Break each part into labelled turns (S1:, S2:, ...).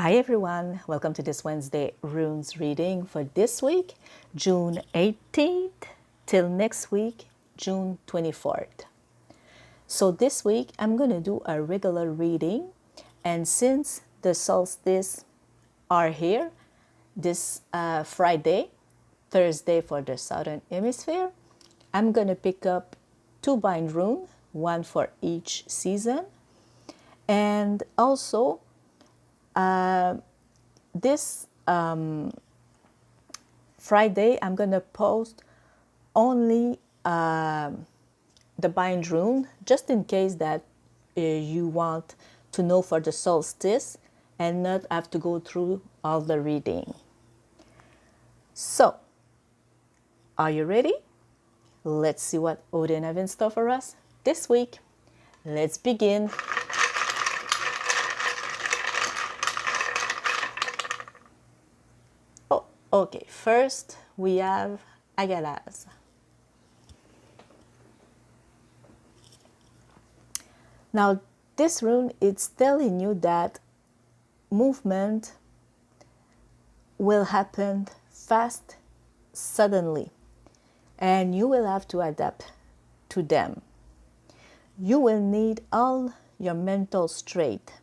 S1: Hi everyone, welcome to this Wednesday runes reading for this week, June 18th till next week, June 24th. So this week I'm going to do a regular reading, and since the solstice are here this Friday, Thursday for the southern hemisphere, I'm going to pick up 2 Bindrune, one for each season, and also this Friday, I'm going to post only the Bindrune, just in case that you want to know for the solstice and not have to go through all the reading. So, are you ready? Let's see what Odin have in store for us this week. Let's begin. Okay, first we have Agalas. Now, this rune is telling you that movement will happen fast, suddenly, and you will have to adapt to them. You will need all your mental strength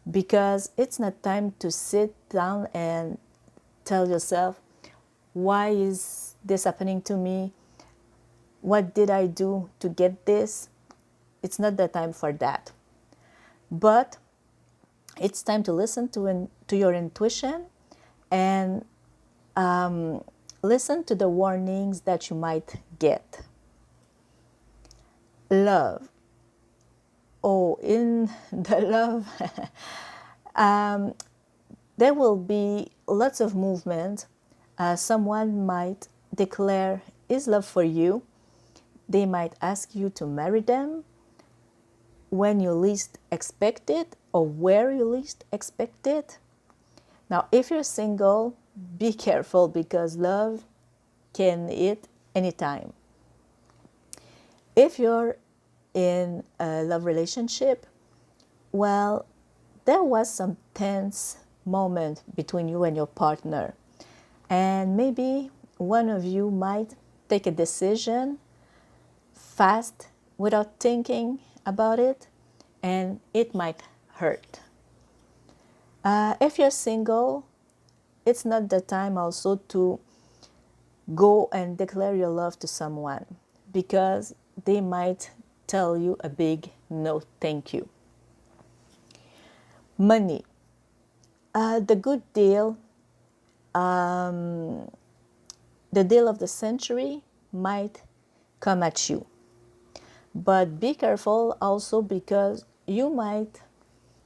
S1: because it's not time to sit down and tell yourself, why is this happening to me? What did I do to get this? It's not the time for that. But it's time to listen to your intuition and listen to the warnings that you might get. Love. Oh, in the love, there will be lots of movement. Someone might declare his love for you. They might ask you to marry them when you least expect it or where you least expect it. Now, if you're single, be careful because love can hit anytime. If you're in a love relationship, well, there was some tense moment between you and your partner, and maybe one of you might take a decision fast without thinking about it, and it might hurt. If you're single, it's not the time also to go and declare your love to someone because they might tell you a big no thank you. Money. The good deal, the deal of the century might come at you. But be careful also because you might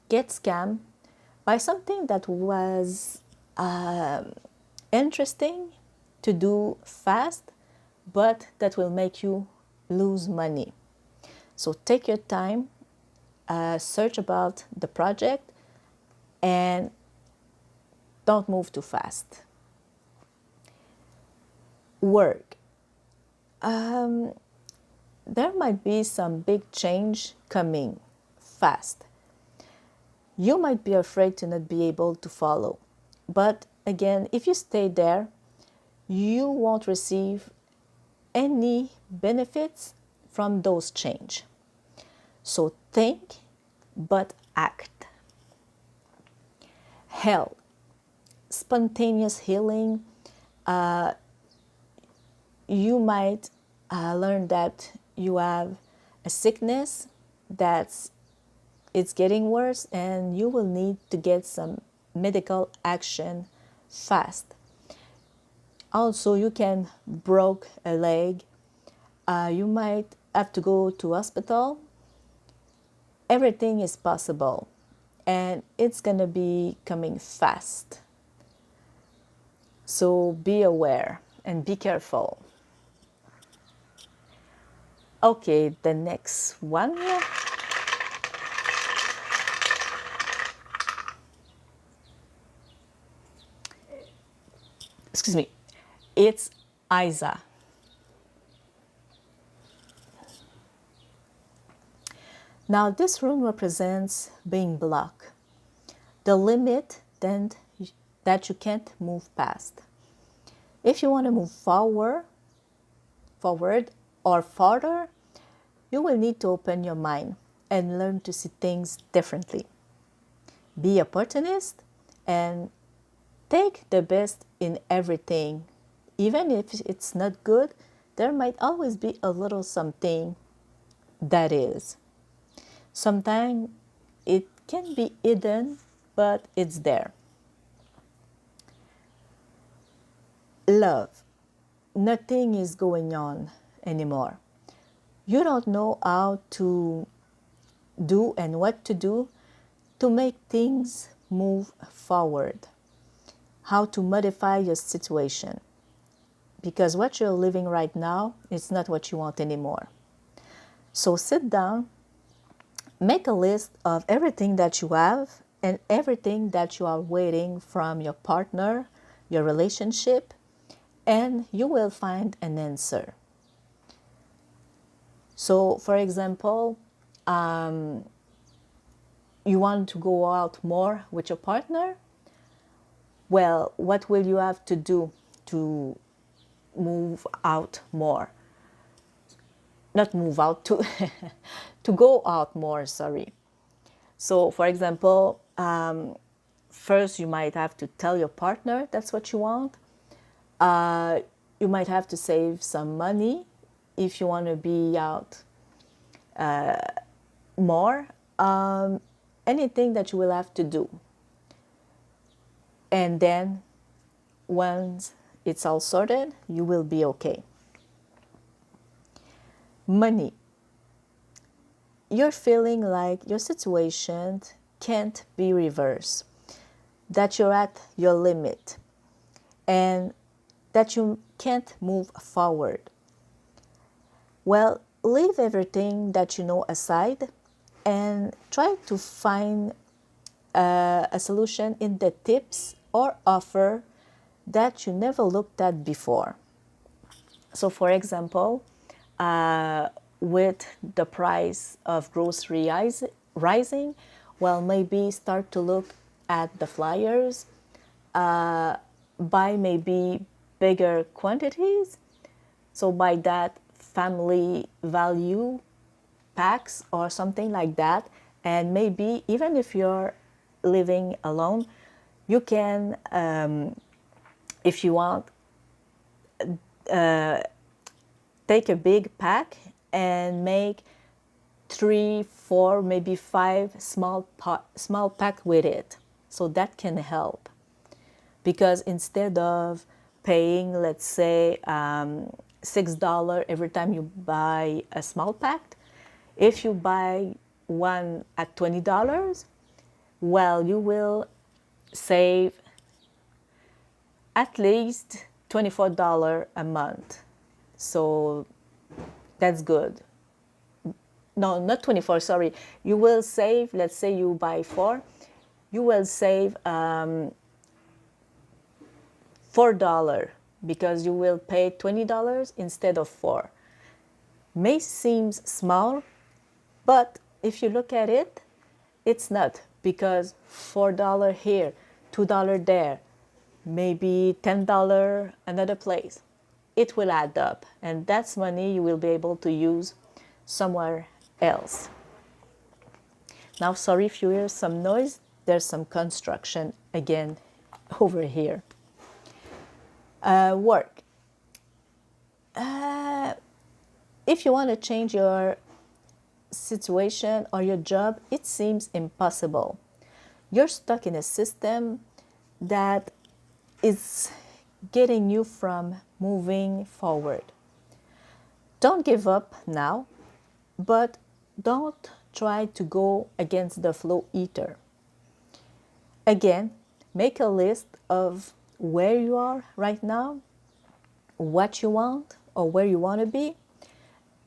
S1: get scammed by something that was interesting to do fast, but that will make you lose money. So take your time, search about the project, and don't move too fast. Work. There might be some big change coming fast. You might be afraid to not be able to follow. But again, if you stay there, you won't receive any benefits from those change. So think, but act. Health. Spontaneous healing. You might learn that you have a sickness that's it's getting worse and you will need to get some medical action fast. Also, you can break a leg. You might have to go to hospital. Everything is possible and it's gonna be coming fast. So be aware and be careful. Okay, the next one. Excuse me. It's Isa. Now this rune represents being blocked. The limit that you can't move past. If you want to move forward or farther, you will need to open your mind and learn to see things differently. Be opportunist and take the best in everything. Even if it's not good, there might always be a little something that is. Sometimes it can be hidden, but it's there. Love. Nothing is going on anymore. You don't know how to do and what to do to make things move forward, how to modify your situation, because what you're living right now is not what you want anymore. So sit down, make a list of everything that you have and everything that you are waiting from your partner, your relationship, and you will find an answer. So, for example, you want to go out more with your partner? Well, what will you have to do to move out more? Not move out, to to go out more, sorry. So, for example, first you might have to tell your partner that's what you want. You might have to save some money if you want to be out more. Anything that you will have to do. And then once it's all sorted, you will be okay. Money. You're feeling like your situation can't be reversed, that you're at your limit, and that you can't move forward. Well, leave everything that you know aside and try to find a solution in the tips or offer that you never looked at before. So, for example, with the price of groceries rising, well, maybe start to look at the flyers, buy maybe bigger quantities. So buy that family value packs or something like that. And maybe even if you're living alone, you can, if you want, take a big pack and make 3, 4, maybe 5 small pack with it. So that can help. Because instead of paying, let's say, $6 every time you buy a small pack, if you buy one at $20, well, you will save at least $24 a month. So that's good. No, not 24, sorry. You will save, let's say you buy 4, you will save $4 because you will pay $20 instead of 4. May seem small, but if you look at it, it's not, because $4 here, $2 there, maybe $10 another place. It will add up, and that's money you will be able to use somewhere else. Now, sorry if you hear some noise. There's some construction again over here. Work. If you want to change your situation or your job, it seems impossible. You're stuck in a system that is getting you from moving forward. Don't give up now, but don't try to go against the flow either. Again, make a list of where you are right now, what you want or where you want to be,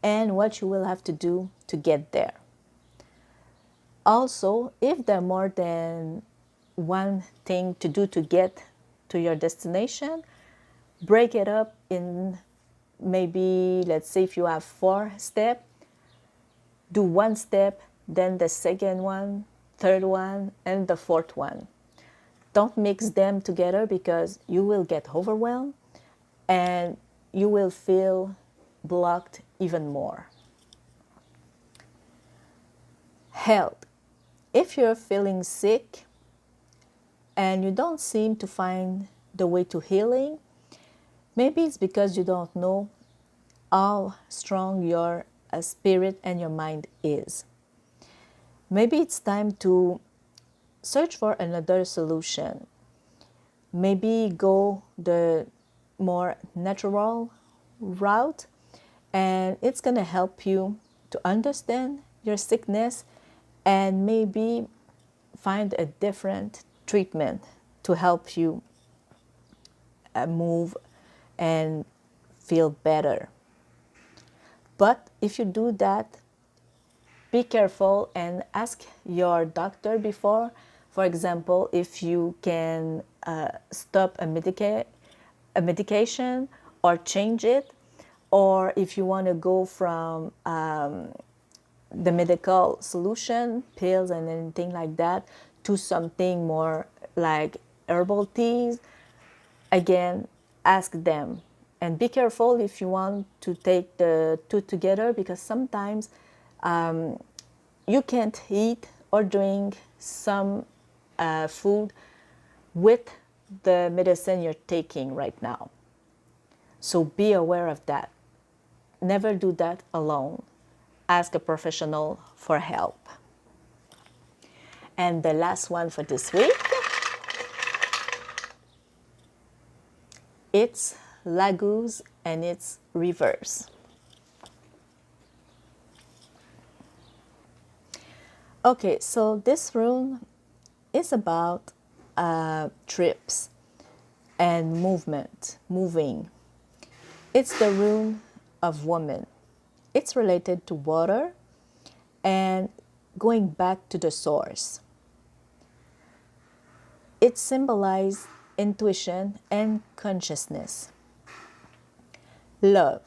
S1: and what you will have to do to get there. Also, if there are more than one thing to do to get to your destination, break it up in maybe, let's say if you have 4 steps, do 1 step, then the second one, third one, and the fourth one. don't mix them together because you will get overwhelmed and you will feel blocked even more. Health. If you're feeling sick and you don't seem to find the way to healing, maybe it's because you don't know how strong your spirit and your mind is. Maybe it's time to search for another solution. Maybe go the more natural route, and it's going to help you to understand your sickness and maybe find a different treatment to help you move and feel better. But if you do that, be careful and ask your doctor before. For example, if you can stop a medication or change it, or if you want to go from the medical solution, pills and anything like that, to something more like herbal teas, again, ask them. And be careful if you want to take the two together, because sometimes you can't eat or drink some food with the medicine you're taking right now. So be aware of that. Never do that alone. Ask a professional for help. And the last one for this week, it's Laguz and its reverse. Okay, so this rune is about trips and moving. It's the rune of woman. It's related to water and going back to the source. It symbolizes intuition and consciousness. Love.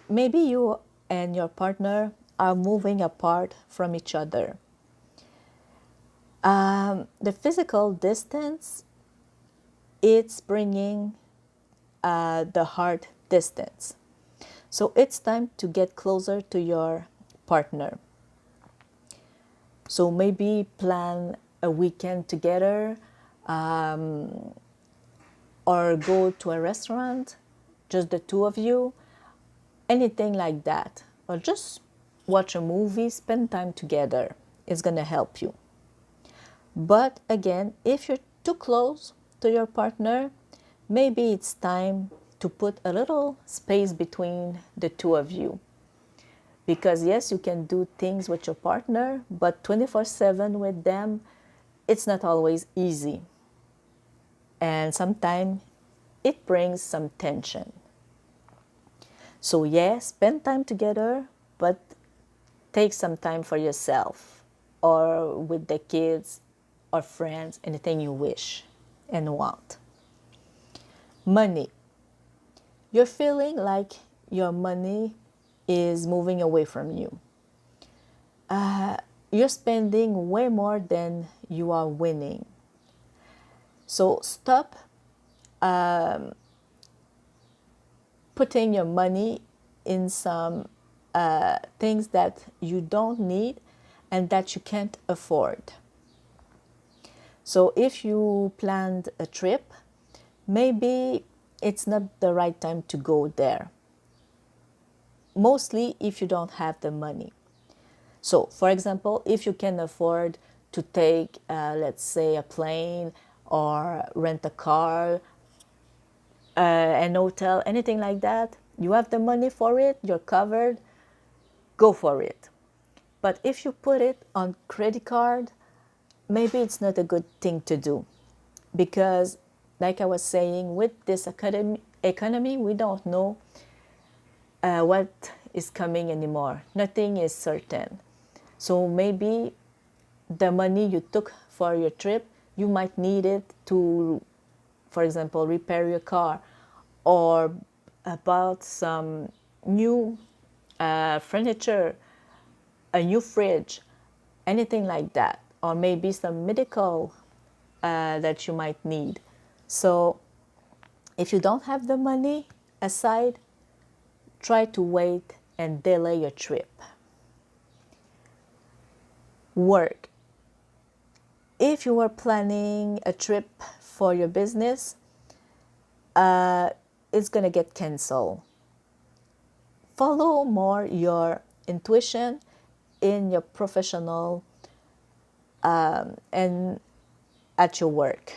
S1: Maybe you and your partner are moving apart from each other. The physical distance, it's bringing the heart distance. So it's time to get closer to your partner. So maybe plan a weekend together, or go to a restaurant, just the two of you, anything like that. Or just watch a movie, spend time together. It's going to help you. But again, if you're too close to your partner, maybe it's time to put a little space between the two of you. Because yes, you can do things with your partner, but 24/7 with them, it's not always easy. And sometimes it brings some tension. So yes, spend time together, but take some time for yourself or with the kids or friends, anything you wish and want. Money. You're feeling like your money is moving away from you. You're spending way more than you are winning. So stop putting your money in some things that you don't need and that you can't afford. So if you planned a trip, maybe it's not the right time to go there. Mostly if you don't have the money. So, for example, if you can afford to take, let's say, a plane or rent a car, an hotel, anything like that, you have the money for it, you're covered, go for it. But if you put it on credit card, maybe it's not a good thing to do. Because, like I was saying, with this economy, we don't know what is coming anymore. Nothing is certain. So maybe the money you took for your trip, you might need it to, for example, repair your car or about some new furniture, a new fridge, anything like that. Or maybe some medical that you might need. So if you don't have the money aside, try to wait and delay your trip. Work. If you were planning a trip for your business, it's going to get canceled. Follow more your intuition in your professional and at your work.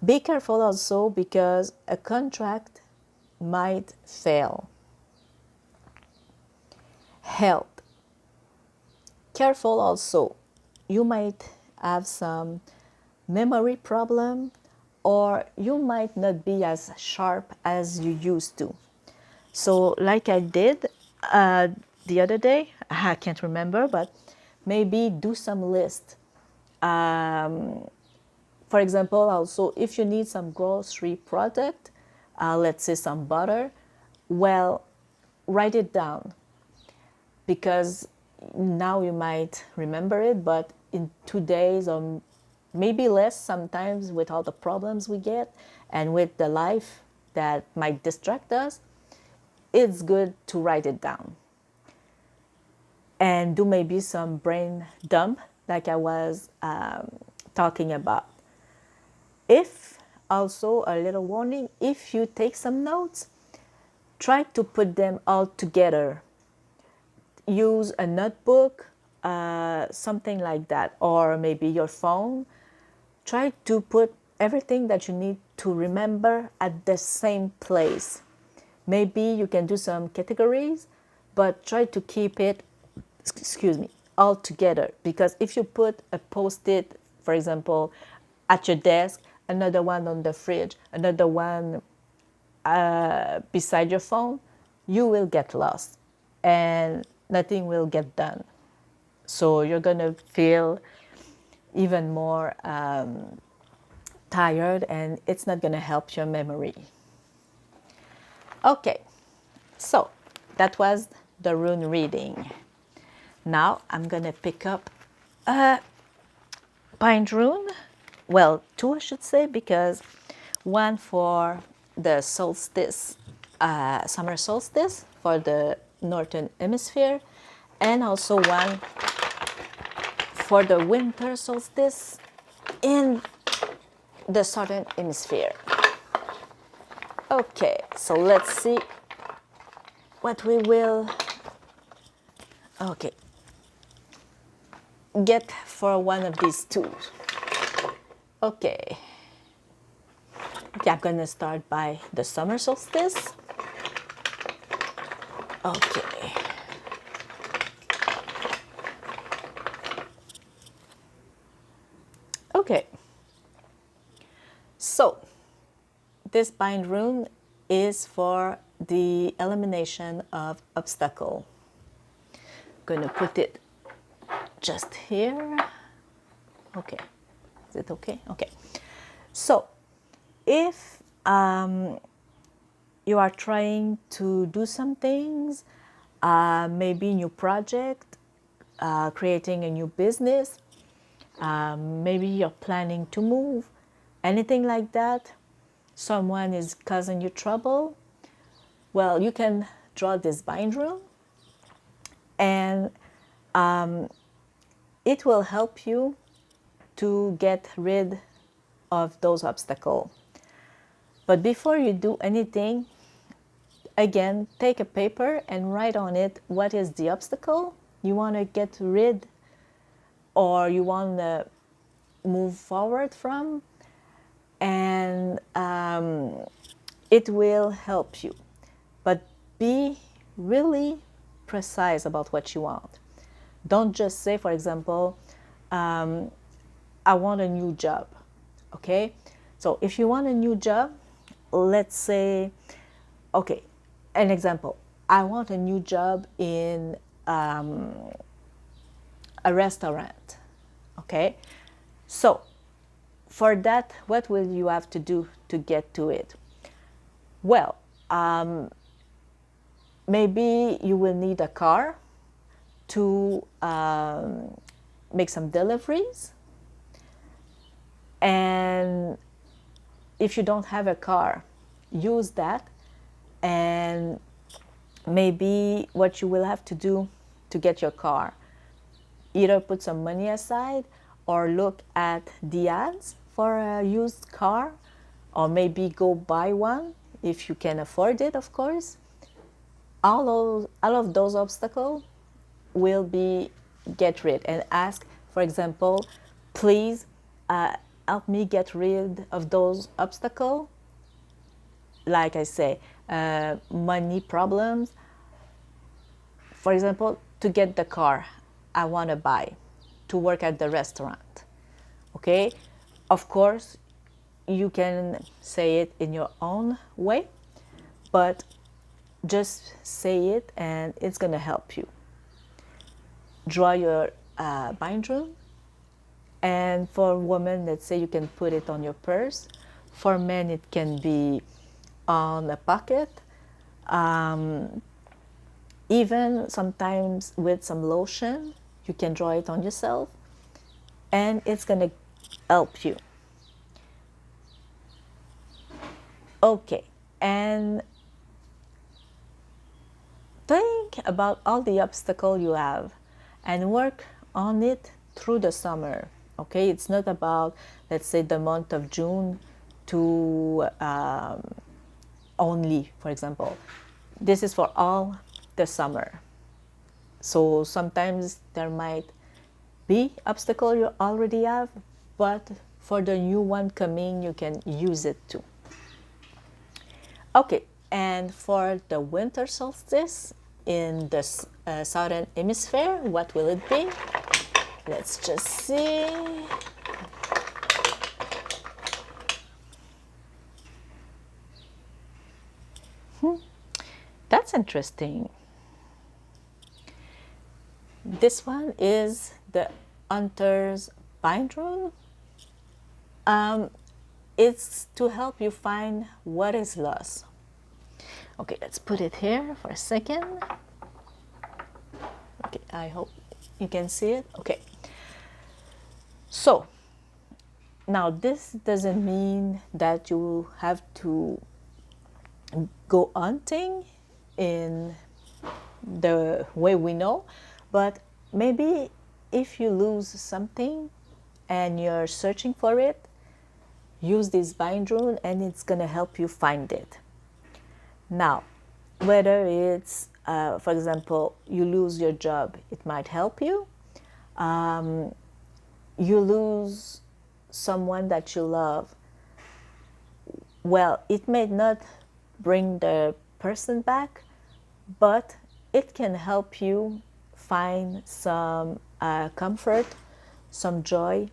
S1: Be careful also because a contract might fail. Health. Careful also. You might have some memory problem, or you might not be as sharp as you used to. So like I did the other day, I can't remember, but maybe do some list. For example, also if you need some grocery product, let's say some butter, well, write it down, because now you might remember it, but in 2 days or maybe less sometimes, with all the problems we get and with the life that might distract us, it's good to write it down. And do maybe some brain dump like I was talking about. If also a little warning, if you take some notes, try to put them all together. Use a notebook, something like that, or maybe your phone. Try to put everything that you need to remember at the same place. Maybe you can do some categories, but try to keep it, all together. Because if you put a post-it, for example, at your desk, another one on the fridge, another one beside your phone, you will get lost and nothing will get done. So you're going to feel even more tired, and it's not going to help your memory. Okay, so that was the rune reading. Now I'm going to pick up a Bindrune. Well, two I should say, because one for the solstice, summer solstice for the northern hemisphere, and also one for the winter solstice in the southern hemisphere. Okay, so let's see what we will get for one of these two. Okay, I'm gonna start by the summer solstice. Okay. Okay. So, this Bindrune is for the elimination of obstacle. I'm gonna put it just here. Okay. Is it okay? Okay. So, if you are trying to do some things, maybe new project, creating a new business, maybe you're planning to move, anything like that, someone is causing you trouble, well, you can draw this Bindrune, and it will help you to get rid of those obstacles. But before you do anything, again, take a paper and write on it what is the obstacle you want to get rid or you want to move forward from, and it will help you. But be really precise about what you want. Don't just say, for example, I want a new job, okay? So if you want a new job, let's say, okay, an example, I want a new job in a restaurant, okay? So for that, what will you have to do to get to it? Well, maybe you will need a car to make some deliveries. And if you don't have a car, use that. And maybe what you will have to do to get your car, either put some money aside or look at the ads for a used car, or maybe go buy one if you can afford it, of course. All of those obstacles will be get rid, and ask, for example, please help me get rid of those obstacles. Like I say, money problems. For example, to get the car I want to buy, to work at the restaurant. Okay? Of course, you can say it in your own way, but just say it and it's going to help you. Draw your Bindrune. And for women, let's say you can put it on your purse. For men, it can be on a pocket. Even sometimes with some lotion, you can draw it on yourself, and it's going to help you. Okay, and think about all the obstacles you have and work on it through the summer. Okay, it's not about, let's say, the month of June to only, for example. This is for all the summer. So sometimes there might be obstacle you already have, but for the new one coming, you can use it too. Okay, and for the winter solstice in the southern hemisphere, what will it be? Let's just see. That's interesting. This one is the Hunter's Bindrune. It's to help you find what is lost. Okay, let's put it here for a second. Okay, I hope you can see it. Okay. So, now this doesn't mean that you have to go hunting in the way we know, but maybe if you lose something and you're searching for it, use this Bindrune and it's going to help you find it. Now, whether it's, for example, you lose your job, it might help you. You lose someone that you love. Well, it may not bring the person back, but it can help you find some comfort, some joy,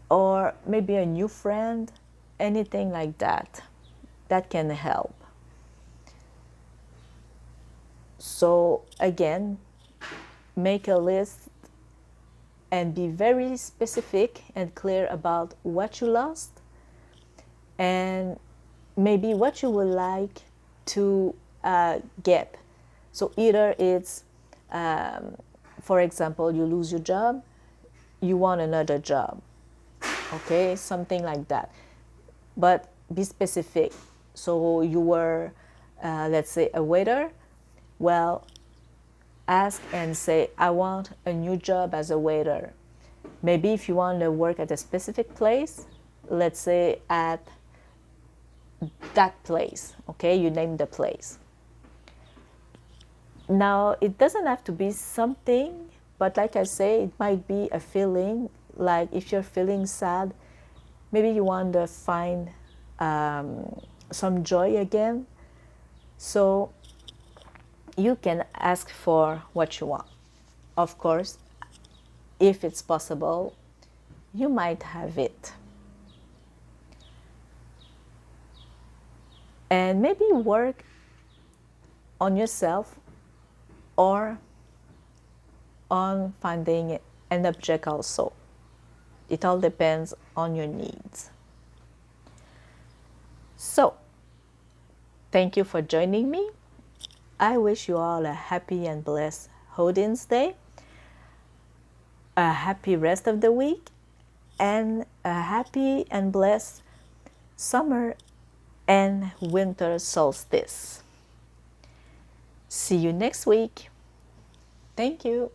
S1: or maybe a new friend, anything like that. That can help. So again, make a list and be very specific and clear about what you lost and maybe what you would like to get. So either it's, for example, you lose your job, you want another job, okay, something like that. But be specific. So you were, let's say, a waiter. Well, ask and say, I want a new job as a waiter. Maybe if you want to work at a specific place, let's say at that place, okay, you name the place. Now, it doesn't have to be something, but like I say, it might be a feeling, like if you're feeling sad, maybe you want to find some joy again. So you can ask for what you want. Of course, if it's possible, you might have it. And maybe work on yourself or on finding an object also. It all depends on your needs. So, thank you for joining me. I wish you all a happy and blessed Odin's Day. a happy rest of the week and a happy and blessed summer and winter solstice. See you next week. Thank you.